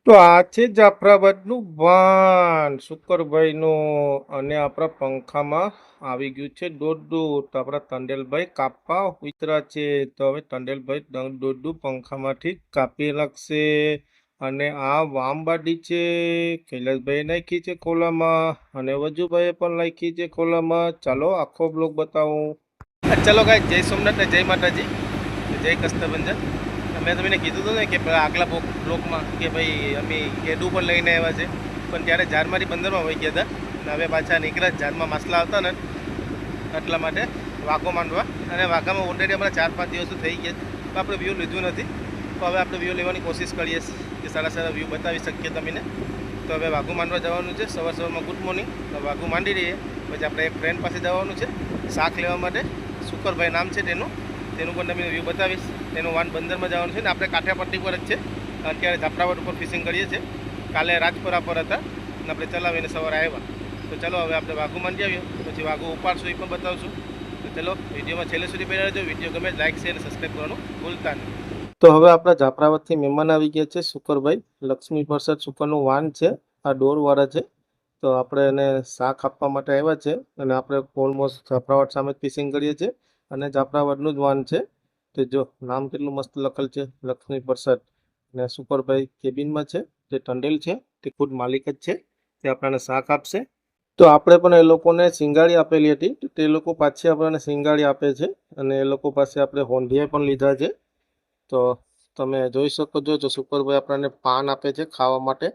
તો આ છે જાફરાબાદનું વાન શુકરભાઈનું અને આપણા પંખામાં આવી ગયું છે દોડું. તો આપણા ટંડેલભાઈ કાપવા ઉતરા છે. તો હવે ટંડેલભાઈ દોડું પંખામાંથી કાપી નાખશે. અને આ વામબાડી છે કૈલાસભાઈ નાખી છે ખોલામાં અને વજુભાઈએ પણ નાખી છે ખોલામાં. ચાલો આખો બ્લોગ બતાવું. ચાલો ગાય, જય સોમનાથ ને જય માતાજી, જય કષ્ટભંજન. મેં તમને કીધું હતું ને કે આગલા બ્લોકમાં કે ભાઈ અમે કેડું પણ લઈને આવ્યા છે, પણ ત્યારે ઝારમાંથી બંદરમાં વહી ગયા હતા અને હવે પાછા નીકળ્યા. ઝારમાં માસલા આવતા ને એટલા માટે વાઘો માંડવા. અને વાઘામાં ઓલરેડી અમારા 4-5 દિવસો થઈ ગયા, તો આપણે વ્યૂ લીધું નથી. તો હવે આપણે વ્યૂ લેવાની કોશિશ કરીએ કે સારા સારા વ્યૂ બતાવી શકીએ તમને. તો હવે વાઘુ માંડવા જવાનું છે. સવારમાં ગુડ મોર્નિંગ. વાઘુ માંડી રહીએ, પછી આપણે એક ફ્રેન્ડ પાસે જવાનું છે શાક લેવા માટે. શુકરભાઈ નામ છે તેનું પણ તમને વ્યૂ બતાવીશ. તેનું વાન બંદરમાં જવાનું છે ને આપણે કાંઠાપટ્ટી પર જ છે. અત્યારે જાફરાબાદ ઉપર ફિશિંગ કરીએ છીએ. કાલે રાજપુરા પર હતા અને આપણે ચલાવીને સવારે આવ્યા. તો ચલો હવે આપણે વાઘુ માંડી આવીએ, પછી વાઘુ ઉપાડશું એ પણ બતાવશું. તો ચલો વિડીયોમાં છેલ્લે સુધી પહેલાં રહેજો. વિડીયો ગમે લાઈક શેર અને સબસ્ક્રાઈબ કરવાનું ભૂલતા નહીં. તો હવે આપણા જાફરાબાદથી મહેમાન આવી ગયા છે શુકરભાઈ. લક્ષ્મી પ્રસાદ શુકરનું વાન છે, આ ડોરવાળા છે. તો આપણે એને શાક આપવા માટે આવ્યા છે અને આપણે ઓલમોસ્ટ જાફરાબાદ સામે જ ફિશિંગ કરીએ છીએ અને જાફરાબાદનું જ વાન છે. તો જો નામ કેટલું મસ્ત લખેલ છે, લક્ષ્મી પ્રસાદ. અને સુપરભાઈ કેબિનમાં છે, જે ટંડેલ છે તે ખુદ માલિક જ છે, તે આપણને શાક આપશે. તો આપણે પણ એ લોકોને સિંગાડી આપેલી હતી, તો તે લોકો પાછી આપણને સિંગાડી આપે છે. અને એ લોકો પાસે આપણે હોંધિયા પણ લીધા છે. તો તમે જોઈ શકો છો, જો સુપરભાઈ આપણને પાન આપે છે ખાવા માટે.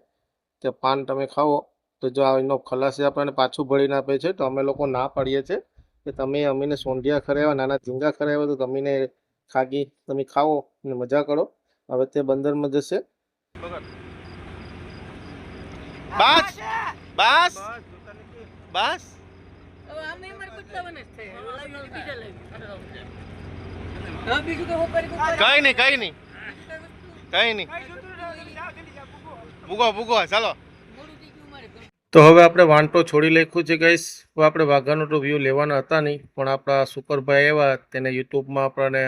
તે પાન તમે ખાઓ તો જો એનો ખલાસી આપણને પાછું ભરીને આપે છે. તો અમે લોકો ના પાડીએ છીએ કે તમે અમીને સોંઢિયા ખરાવ્યા, નાના ઝીંગા ખરાવ્યા, તો તમે ખાગી તમે ખાઓ અને મજા કરો. હવે તે બંદરમાં જશે. બસ બસ બસ કઈ નહીં કઈ નહીં કઈ નહીં ભૂગો ચાલો. તો હવે આપણે વાંટો છોડી લખ્યું છે ગાઈસ. હવે આપણે વાઘાનો તો વ્યૂ લેવાના હતા નહીં, પણ આપણા સુપરભાઈ આવ્યા, તેને યુટ્યુબમાં આપણને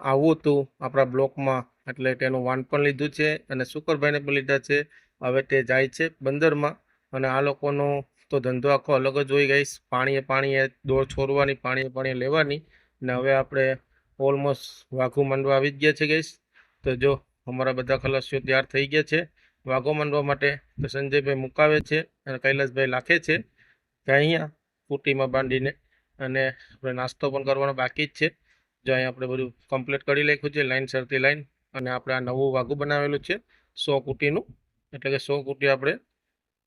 આવવું હતું આપણા બ્લોગમાં, એટલે તેનું વાન પણ લીધું છે અને સુપરભાઈને પણ લીધા છે. હવે તે જાય છે બંદરમાં. અને આ લોકોનો તો ધંધો આખો અલગ જ હોય ગાઈસ. પાણીએ દોડ છોડવાની, પાણીએ લેવાની. ને હવે આપણે ઓલમોસ્ટ વાઘુ માંડવા આવી જ ગયા છે ગાઈસ. તો જો અમારા બધા ખલાસીઓ તૈયાર થઈ ગયા છે વાઘો માંડવા માટે. તો સંજયભાઈ મુકાવે છે અને કૈલાસભાઈ લાખે છે કે અહીંયા કુટીમાં બાંધીને. અને આપણે નાસ્તો પણ કરવાનો બાકી જ છે. જો અહીંયા આપણે બધું કમ્પ્લીટ કરી લખ્યું છે લાઈનસરથી લાઈન. અને આપણે આ નવું વાઘુ બનાવેલું છે 100 કુટીનું, એટલે કે 100 કુટી આપણે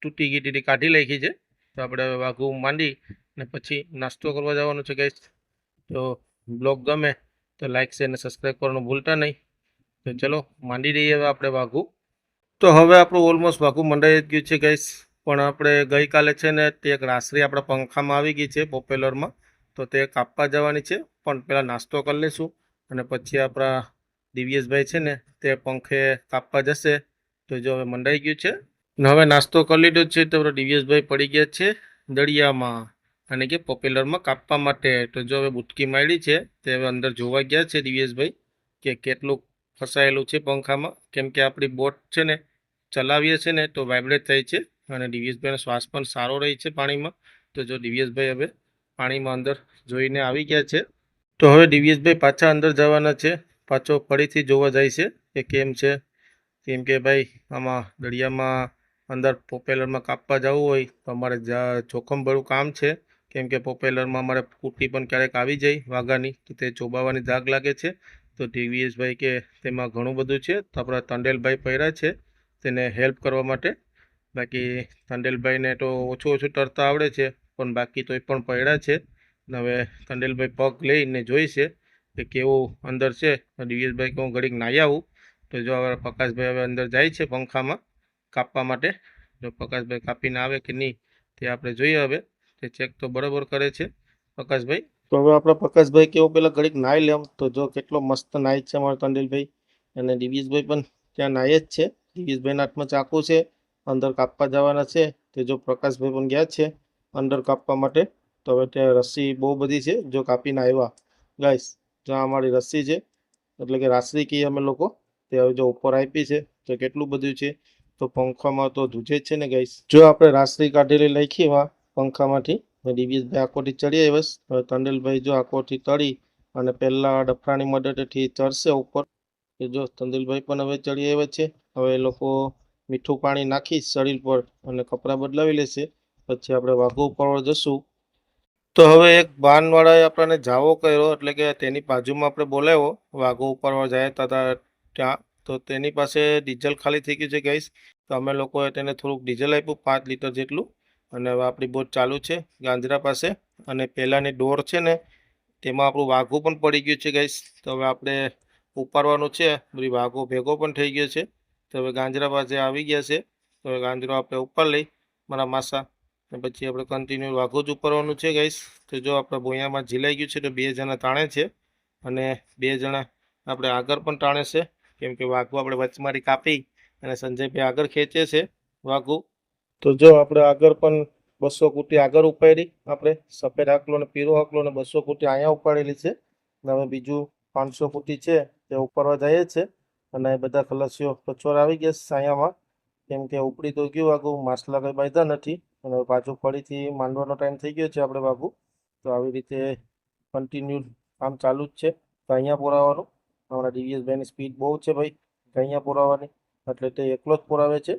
તૂટી ગીટીથી કાઢી લખી છે. તો આપણે હવે વાઘુ માંડી ને પછી નાસ્તો કરવા જવાનું છે ગાઈસ. તો બ્લોગ ગમે તો લાઈક શેર અને સબસ્ક્રાઈબ કરવાનું ભૂલતા નહીં. તો ચલો માંડી દઈએ હવે આપણે વાઘુ. તો હવે આપણું ઓલમોસ્ટ વાઘુ મંડાઈ જ ગયું છે ગાઈસ. પણ આપણે ગઈકાલે છે ને તે એક રાસરી આપણા પંખામાં આવી ગઈ છે પોપ્યુલરમાં, તો તે કાપવા જવાની છે. પણ પહેલાં નાસ્તો કરી લઈશું અને પછી આપણા દિવ્યેશભાઈ છે ને તે પંખે કાપવા જશે. તો જો હવે મંડાઈ ગયું છે ને હવે નાસ્તો કરી લીધો છે. તો દિવ્યેશભાઈ પડી ગયા છે દળિયામાં અને કે પોપ્યુલરમાં કાપવા માટે. તો જો હવે બુટકી મારી છે, તે હવે અંદર જોવા ગયા છે દિવ્યેશભાઈ કે કેટલું ફસાયેલું છે પંખામાં. કેમ કે આપણી બોટ છે ને ચલાવીએ છે ને તો વાઇબ્રેટ થાય છે અને દિવ્યેશભાઈનો શ્વાસ પણ સારો રહે છે પાણીમાં. તો જો દિવ્યેશભાઈ હવે પાણીમાં અંદર જોઈને આવી ગયા છે. તો હવે દિવ્યેશભાઈ પાછા અંદર જવાના છે, પાછો ફરીથી જોવા જાય છે કે કેમ છે. કેમ કે ભાઈ આમાં દરિયામાં અંદર પોપ્યુલરમાં કાપવા જવું હોય તો અમારે જોખમભર્યું કામ છે. કેમ કે પોપ્યુલરમાં અમારે કુટી પણ ક્યારેક આવી જાય વાઘાની, તો તે ચોબાવાની ધાક લાગે છે. તો દિવ્યેશભાઈ કે તેમાં ઘણું બધું છે. તો આપણા ટંડેલભાઈ પડ્યા છે તેને હેલ્પ કરવા માટે. બાકી ટંડેલભાઈને તો ઓછું તરતા આવડે છે, પણ બાકી તો એ પણ પડ્યા છે. હવે ટંડેલભાઈ પગ લઈને જોઈશે કે કેવું અંદર છે. દિવ્યેશભાઈ કહું ઘડીક નાહી આવું. તો જો હવે પ્રકાશભાઈ હવે અંદર જાય છે પંખામાં કાપવા માટે. જો પ્રકાશભાઈ કાપીને આવે કે નહીં તે આપણે જોઈએ. હવે તે ચેક તો બરાબર કરે છે પ્રકાશભાઈ. તો હવે આપણા પ્રકાશભાઈ કેવો પેલા ઘડીક નાહી લેમ. તો જો કેટલો મસ્ત નાહી છે અમારા ટંડેલભાઈ. અને દિવ્યેશભાઈ પણ ત્યાં નાહી જ છે. દિવ્યેશભાઈના હાથમાં ચાકુ છે, અંદર કાપવા જવાના છે. તે જો પ્રકાશભાઈ પણ ગયા છે અંદર કાપવા માટે. તો હવે ત્યાં રસ્સી બહુ બધી છે, જો કાપીને આવ્યા ગાઈસ. જો અમારી રસ્સી છે, એટલે કે રાસરી કહીએ અમે લોકો. તે હવે જો ઉપર આપી છે તો કેટલું બધું છે. તો પંખામાં તો ધૂજે જ છે ને ગાઈસ. જો આપણે રાસરી કાઢેલી લખી એમાં પંખામાંથી દિવ્યેશભાઈ આકોથી ચડી આવ્યા. હવે તંડેલભાઈ જો આકોથી તળી અને પહેલા ડફરાની મદદથી ચડશે ઉપર. કે જો તંડેલભાઈ પણ હવે ચડી આવ્યા છે. હવે એ લોકો મીઠું પાણી નાખી શરીર પર અને કપડાં બદલાવી લેશે. પછી આપણે વાઘુ ઉપર જશું. તો હવે એક વાનવાળાએ આપણને જાવો કર્યો, એટલે કે તેની બાજુમાં આપણે બોલાવ્યો. વાઘો ઉપર જાય ત્યાં તો તેની પાસે ડીઝલ ખાલી થઈ ગયું છે ગાઈસ. તો અમે લોકોએ તેને થોડુંક ડીઝલ આપ્યું 5 લીટર જેટલું. અને હવે આપણી બોટ ચાલુ છે ગાંજરા પાસે. અને પહેલાંની ડોર છે ને તેમાં આપણું વાઘું પણ પડી ગયું છે ગાઈસ. તો હવે આપણે ઉપાડવાનું છે. બધી વાઘો ભેગો પણ થઈ ગયો છે. તો હવે ગાંજરા પાસે આવી ગયા છે. તો હવે ગાંજરો આપણે ઉપર લઈ મારા માસા. અને પછી આપણે કન્ટિન્યુ વાઘો જ ઉપાડવાનું છે ગાઈસ. તો જો આપણે ભોંયામાં ઝીલાઈ ગયું છે તો 2 જણા તાણે છે. અને 2 જણા આપણે આગળ પણ તાણે છે. કેમ કે વાઘું આપણે વચમાંથી કાપી અને સંજયભાઈ આગળ ખેંચે છે વાઘું. તો જો આપણે આગળ પણ 200 કુટી આગળ ઉપાડી. આપણે સફેદ આકલો અને પીળો આકલો અને 200 કુટી અહીંયા ઉપાડેલી છે. અને હવે બીજું 500 કુટી છે તે ઉપાડવા જઈએ છે. અને બધા ખલાસીઓ કચોર આવી ગયા છે સાયામાં. કેમ કે ઉપડી તો ગયું વાઘું, માછલા કંઈ બાંધ્યા નથી. અને પાછું ફરીથી માંડવાનો ટાઈમ થઈ ગયો છે આપણે વાઘું. તો આવી રીતે કન્ટિન્યુ કામ ચાલુ જ છે. તો અહીંયા પુરાવાનું અમારા દિવ્યેશભાઈની સ્પીડ બહુ છે ભાઈ અહીંયા પુરાવાની. એટલે તે એકલો જ પુરાવે છે.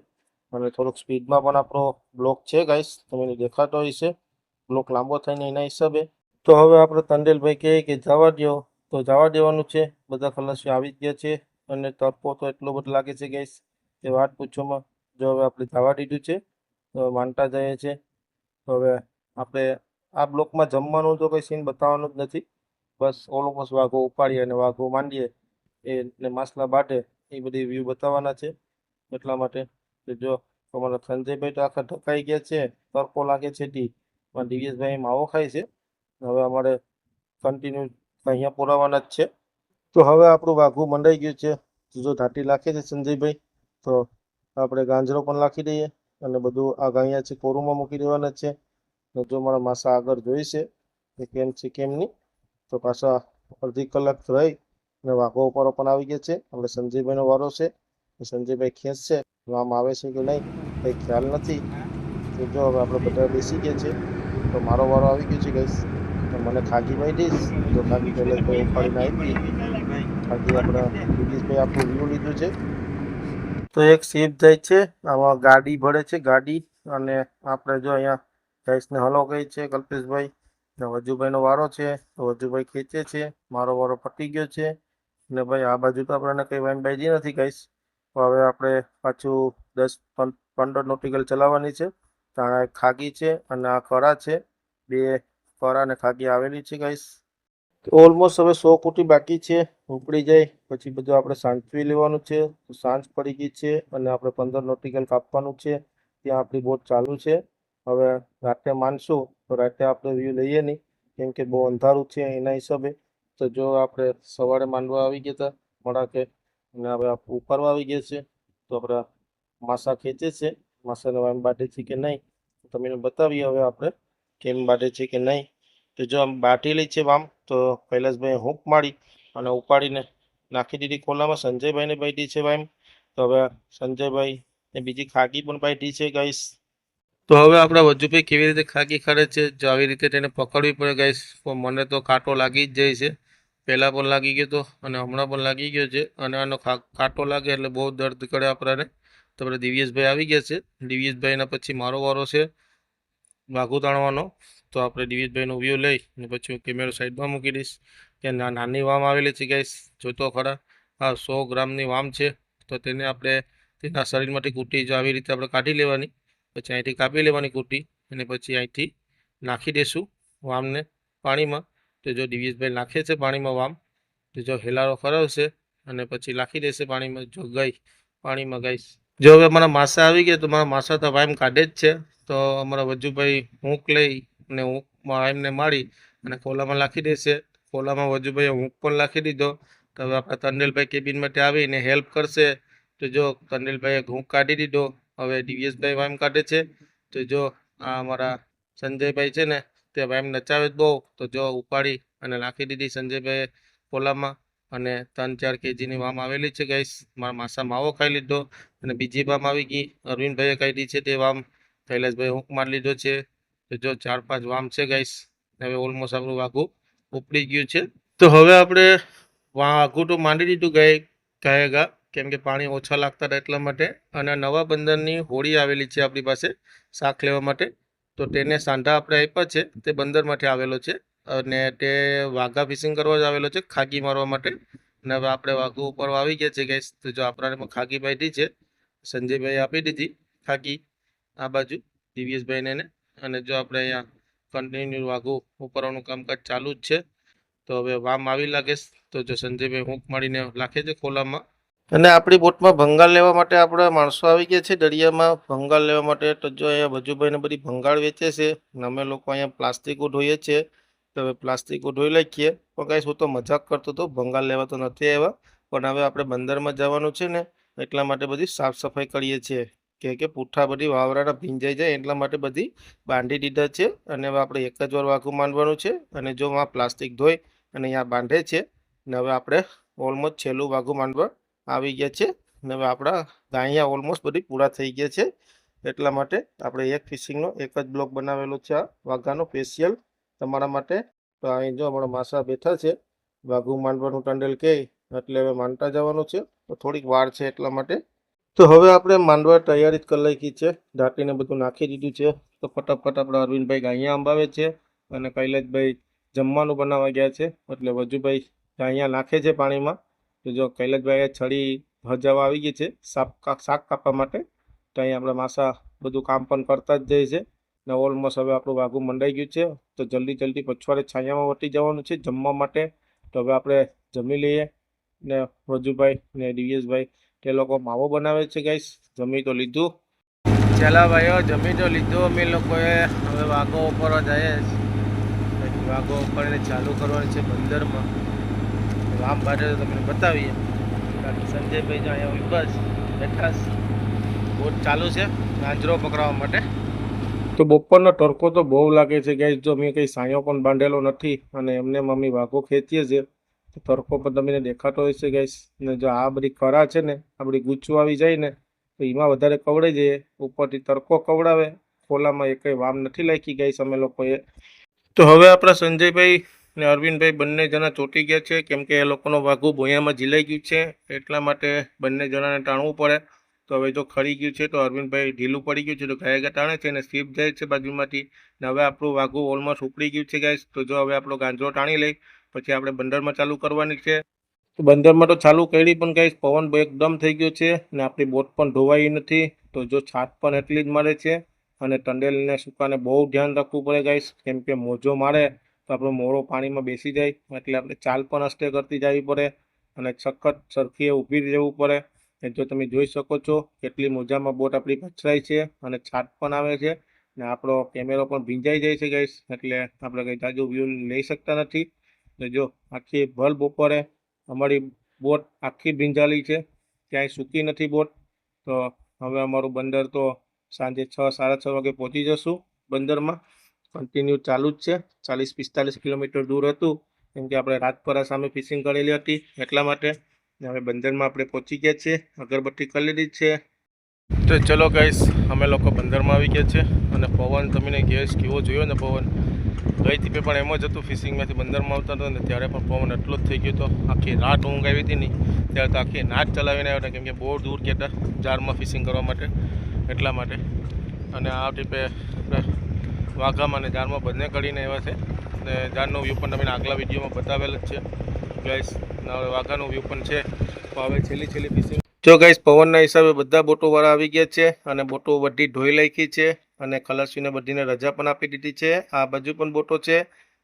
અને થોડુંક સ્પીડમાં પણ આપણો બ્લોક છે ગાઈસ, તમને દેખાતો હશે. બ્લોક લાંબો થઈને એના હિસાબે. તો હવે આપણે તંડેલભાઈ કહે કે જવા દો તો જવા દેવાનું છે. બધા ખલાસીઓ આવી જ ગયા છે. અને તડકો તો એટલો બધો લાગે છે ગાઈસ કે વાત પૂછોમાં. જો હવે આપણે જવા દીધું છે તો માનતા જઈએ છે. તો હવે આપણે આ બ્લોકમાં જમવાનું તો કંઈ સીન બતાવવાનું જ નથી. બસ ઓલમોસ્ટ વાઘો ઉપાડીએ અને વાઘો માંડીએ એટલે માછલા બાટે એ બધી વ્યૂ બતાવવાના છે. એટલા માટે કે જો અમારા સંજયભાઈ તો આખા ઢકાઈ ગયા છે, તડકો લાગે છે તી. પણ દિવ્યેશભાઈ માવો ખાય છે. હવે અમારે કન્ટિન્યુ અહીંયા પુરાવાના જ છે. તો હવે આપણું વાઘું મંડાઈ ગયું છે. જો ધાટી લાખે છે સંજયભાઈ તો આપણે ગાંજરો પણ લાખી દઈએ. અને બધું આ અહીંયા છે કોરુમાં મૂકી દેવાના છે. જો મારા માસા આગળ જોઈશે કે કેમ છે કેમ નહીં. તો પાછા અડધી કલાક રહી અને વાઘો ઉપર પણ આવી ગયા છે. આપણે સંજયભાઈનો વારો છે. સંજયભાઈ ખેંચશે આમ આવે છે કે નહીં કંઈ ખ્યાલ નથી. તો જો હવે આપણે બધા બેસી ગયા છે. તો મારો વારો આવી ગયો છે ગાઈસ. તો મને ખાગી બાંધીશ. જો ખાગી કૈલાસભાઈ ઉપાડીને આપી. ખાગી આપણા દિવ્યેશભાઈ આપણું વ્યૂ લીધું છે. તો એક શિપ જાય છે, આમાં ગાડી ભળે છે ગાડી. અને આપણે જો અહીંયા ગાઈસને હલો કહી છે કલ્પેશભાઈ. ને વજુભાઈનો વારો છે. તો વજુભાઈ ખેંચે છે. મારો વારો પતી ગયો છે. ને ભાઈ આ બાજુ તો આપણને કંઈ વાઈન બાજી નથી ગાઈસ. તો હવે આપણે પાછું 10-15 નોટિકલ ચલાવવાની છે. તો આ ખાગી છે અને આ કરા છે. 2 કરા અને ખાગી આવેલી છે ગાઈસ. ઓલમોસ્ટ હવે 100 કુટી બાકી છે. ઉપડી જાય પછી બધું આપણે સાંચવી લેવાનું છે. તો સાંજ પડી ગઈ છે અને આપણે 15 નોટિકલ કાપવાનું છે. ત્યાં આપણી બોટ ચાલુ છે. હવે રાતે માનશું તો રાતે આપણે વ્યૂ લઈએ નહીં. કેમ કે બહુ અંધારું છે એના હિસાબે. તો જો આપણે સવારે માંડવા આવી ગયા હતા મળાકે અને હવે ઉપાડવા આવી ગયા છે. તો આપણા માસા ખેંચે છે. માસાને વામ બાટે છે કે નહીં તમને બતાવીએ હવે આપણે કેમ બાટે છે કે નહીં. તો જો આમ બાટેલી છે વામ તો કૈલાસભાઈ હૂંક મારી અને ઉપાડીને નાખી દીધી ખોલામાં. સંજયભાઈને બાંધી છે વામ. તો હવે સંજયભાઈ ને બીજી ખાગી પણ બાંધી છે ગાઈસ. તો હવે આપણા વજુભાઈ કેવી રીતે ખાગી ખરે છે જો આવી રીતે તેને પકડવી પડે ગાઈસ. મને તો કાંટો લાગી જ જાય છે. પહેલાં પણ લાગી ગયો હતો અને હમણાં પણ લાગી ગયો છે. અને આનો કાંટો લાગે એટલે બહુ દર્દ કરે આપણને. તો આપણે દિવ્યેશભાઈ આવી ગયા છે. દિવ્યેશભાઈના પછી મારો વારો છે વાઘું તાણવાનો. તો આપણે દિવ્યેશભાઈનો વ્યૂ લઈ અને પછી હું કેમેરો સાઈડમાં મૂકી દઈશ. ત્યાં નાની વામ આવેલી છે ગાઈસ, જોતો ખરા. આ 100 ગ્રામની વામ છે. તો તેને આપણે તેના શરીરમાંથી કૂટી જો આવી રીતે આપણે કાઢી લેવાની. પછી અહીંથી કાપી લેવાની કૂટી અને પછી અહીંથી નાખી દઈશું વામને પાણીમાં. તો જો દિવ્યેશભાઈ નાખે છે પાણીમાં વામ તો જો હેલારો કરાવશે અને પછી નાખી દેશે પાણીમાં. જો ગઈ પાણીમાં ગાઈસ. જો હવે અમારા માસા આવી ગયા તો મારા માસા તો વામ કાઢે જ છે. તો અમારા વજુભાઈ હૂંક લઈ અને હૂંકમાં વામને મારી અને ખોલામાં નાખી દેશે. ખોલામાં વજુભાઈએ હૂંક પણ નાખી દીધો. તો હવે આપણા તંડેલભાઈ કેબિન માટે આવીને હેલ્પ કરશે. તો જો તંડેલભાઈએ હૂંક કાઢી દીધો. હવે દિવ્યેશભાઈ વામ કાઢે છે. તો જો આ અમારા સંજયભાઈ છે ને તે વામ નચાવે જ બહુ. તો જો ઉપાડી અને નાખી દીધી સંજયભાઈએ ખોલામાં. અને 3-4 કેજીની વામ આવેલી છે ગાઈસ. મારા માસા માવો ખાઈ લીધો અને બીજી વામ આવી ગઈ, અરવિંદભાઈએ કાઢી છે તે વામ, કૈલાસભાઈ હુંક મારી લીધો છે. તો જો 4-5 વામ છે ગાઈસ. હવે ઓલમોસ્ટ આપણું વાઘું ઉપડી ગયું છે. તો હવે આપણે વાઘું તો માંડી દીધું ગાયગા, કેમ કે પાણી ઓછા લાગતા હતા એટલા માટે. અને નવા બંદરની હોડી આવેલી છે આપણી પાસે શાક લેવા માટે, તો તેને સાંધા આપણે આપ્યા છે, તે બંદરમાંથી આવેલો છે અને તે વાઘા ફિશિંગ કરવા જ આવેલો છે, ખાગી મારવા માટે. અને હવે આપણે વાઘુ ઉપર આવી ગયા છે ગાઈસ. તો જો આપણાને ખાગી બાંધી છે, સંજયભાઈ આપી દીધી ખાગી આ બાજુ દિવ્યેશભાઈને ને. અને જો આપણે અહીંયા કન્ટિન્યુ વાઘુ ઉપરવાનું કામકાજ ચાલુ જ છે. તો હવે વામ આવી લાગે, તો જો સંજયભાઈ હુંક મારીને નાખે છે ખોલામાં. અને આપણી બોટમાં ભંગાર લેવા માટે આપણા માણસો આવી ગયા છે દરિયામાં ભંગાર લેવા માટે. તો જો અહીંયા ભજુભાઈને બધી ભંગાર વેચે છે અને અમે લોકો અહીંયા પ્લાસ્ટિકો ધોઈએ છીએ. તો હવે પ્લાસ્ટિકો ધોઈ લખીએ. પણ કાંઈ હું તો મજાક કરતો હતો, ભંગાર લેવા તો નથી આવ્યા, પણ હવે આપણે બંદરમાં જવાનું છે ને એટલા માટે બધી સાફ સફાઈ કરીએ છીએ કે પૂઠા બધી વાવરાના ભીંજાઈ જાય એટલા માટે બધી બાંધી દીધા છે. અને હવે આપણે એક જ વાર વાઘું માંડવાનું છે. અને જો આ પ્લાસ્ટિક ધોઈ અને અહીંયા બાંધે છે. અને હવે આપણે ઓલમોસ્ટ છેલ્લું વાઘું માંડવા આવી ગયા છે. અને હવે આપણા ગાઅહીંયા ઓલમોસ્ટ બધી પૂરા થઈ ગયા છે. એટલા માટે આપણે એક ફિશિંગનો એક જ બ્લોક બનાવેલો છે આ વાઘાનો સ્પેશિયલ તમારા માટે. તો અહીં જો અમારા માસા બેઠા છે, વાઘું માંડવાનું ટંડેલ કહે એટલે હવે માંડતા જવાનું છે. તો થોડીક વાર છે એટલા માટે. તો હવે આપણે માંડવા તૈયારી જ કરી નાખી છે, ઢાંકીને બધું નાખી દીધું છે. તો ફટાફટ આપણે અરવિંદભાઈ ગાઅહીંયા અંબાવે છે અને કૈલાસભાઈ જમવાનું બનાવવા ગયા છે, એટલે વજુભાઈ ગાઅહીંયા નાખે છે પાણીમાં. તો જો કૈલાસભાઈએ છડી હજાવા આવી ગઈ છે શાક કાપવા માટે. તો અહીંયા આપણા માસા બધું કામ પણ કરતા જ જાય છે. ને ઓલમોસ્ટ હવે આપણું વાઘું મંડાઈ ગયું છે. તો જલ્દી પછવાડે છાયામાં વટી જવાનું છે જમવા માટે. તો હવે આપણે જમી લઈએ. ને વજુભાઈ ને દિવ્યેશભાઈ તે લોકો માવો બનાવે છે ગાઈસ. જમી તો લીધું. ચાલા ભાઈઓ, જમી તો લીધું અમે લોકોએ. હવે વાઘો ઉપર જઈએ, વાઘો ઉપર ચાલુ કરવાની છે બંદરમાં. વામ બાજુ તમને બતાવીએ. સંજયભાઈ જો અહીંયા બસ બેઠા, બોટ ચાલુ છે ગાંજરો પકડવા માટે. તો બપોરનો તડકો તો બહુ લાગે છે ગાઈસ. જો મેં કંઈ સાયો પણ બાંધેલો નથી અને એમને મમ્મી વાઘો ખેંચીએ છે. તો તડકો પણ તમને દેખાતો હોય છે ગાઈસ. ને જો આ બધી ખરા છે ને, આ બધી ગુચ્છું આવી જાય ને તો એમાં વધારે કવડાઈ જાય. ઉપરથી તડકો કવડાવે, ખોલામાં એ કંઈ વામ નથી લાગી ગાઈસ અમે લોકોએ. તો હવે આપણા સંજયભાઈ ને અરવિંદભાઈ બંને જણા ચોંટી ગયા છે, કેમ કે એ લોકોનો વાઘું બોયામાં ઝીલાઈ ગયું છે એટલા માટે બંને જણાને ટાણવું પડે. તો હવે જો ખરી ગયું છે તો અરવિંદભાઈ ઢીલું પડી ગયું છે, તો ગાયગા ટાણે છે અને સ્લીપ જાય છે બાજુમાંથી. ને હવે આપણું વાઘું ઓલમોસ્ટ ઉપડી ગયું છે ગાઈસ. તો જો હવે આપણો ગાંજરો ટાણી લઈ પછી આપણે બંદરમાં ચાલુ કરવાની છે. તો બંદરમાં તો ચાલુ કરી પણ ગાઈસ પવન એકદમ થઈ ગયો છે ને આપણી બોટ પણ ધોવાઈ નથી. તો જો છાત પણ એટલી જ મારે છે અને ટંડેલને સુકાને બહુ ધ્યાન રાખવું પડે ગાઈસ, કેમ કે મોજો મારે તો આપણો મોળો પાણીમાં બેસી જાય. એટલે આપણે ચાલ પણ અસ્તે કરતી જવી પડે અને સખત સરખી ઊભી રહેવું પડે. જો તમે જોઈ શકો છો કેટલી મોજામાં બોટ આપણી પછરાય છે અને છાત પણ આવે છે ને આપણો કેમેરો પણ ભીંજાઈ જાય છે ગાઈસ. એટલે આપણે કંઈ તાજુ વ્યૂ લઈ શકતા નથી. તો જો આખી ભર બપોરે અમારી બોટ આખી ભીંજાલી છે, ક્યાંય સૂકી નથી બોટ. તો હવે અમારું બંદર તો સાંજે 6-6:30 વાગે પહોંચી જશું બંદરમાં. કન્ટિન્યુ ચાલુ જ છે, 40-45 કિલોમીટર દૂર હતું, કેમ કે આપણે રાજપરા સામે ફિશિંગ કરેલી હતી એટલા માટે. હવે બંદરમાં આપણે પહોંચી ગયા છીએ, અગરબત્તી કરી લીધી છે. તો ચલો ગાઈસ, અમે લોકો બંદરમાં આવી ગયા છે અને પવન તમને ગેસ કેવો જોયો ને પવન. ગઈ તીપે પણ એમ જ હતું, ફિશિંગમાંથી બંદરમાં આવતા હતા ને ત્યારે પણ પવન એટલો જ થઈ ગયો હતો. આખી રાત ઊંઘ આવી હતી નહીં, ત્યારે તો આખી નાચ ચલાવીને આવ્યા હતા, કેમ કે બહુ દૂર ગયા હતા જારમાં ફિશિંગ કરવા માટે એટલા માટે. અને આ ટીપે વાઘામાં અને જારમાં બંને કરીને આવ્યા છે. ને જારનો વ્યૂ પણ તમને આગલા વિડીયોમાં બતાવેલ જ છે ગાઈસ. હવે વાઘાનો વ્યૂ પણ છે. તો હવે છેલ્લી ફિશિંગ જો ગાઈસ પવનના હિસાબે બધા બોટોવાળા આવી ગયા છે અને બોટો બધી ધોઈ નાખી છે અને ખલાસીને બધીને રજા પણ આપી દીધી છે. આ બાજુ પણ બોટો છે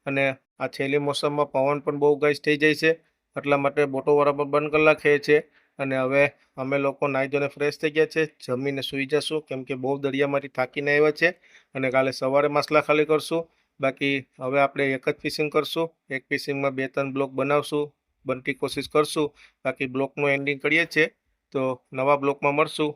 અને આ છેલ્લી મોસમમાં પવન પણ બહુ ગાઈસ થઈ જાય છે એટલા માટે બોટોવાળા પણ બંધ કરી નાખે છે. અને હવે અમે લોકો નાહી ધોઈને ફ્રેશ થઈ ગયા છે, જમીને સૂઈ જશું, કેમ કે બહુ દરિયામાંથી થાકીને આવ્યા છે અને કાલે સવારે માછલા ખાલી કરશું. બાકી હવે આપણે એક જ ફિશિંગ કરશું, એક ફિશિંગમાં 2-3 બ્લોક બનાવશું, બનતી કોશિશ કરશું. બાકી બ્લોકનું એન્ડિંગ કરીએ છીએ. તો નવા બ્લોકમાં મળશું.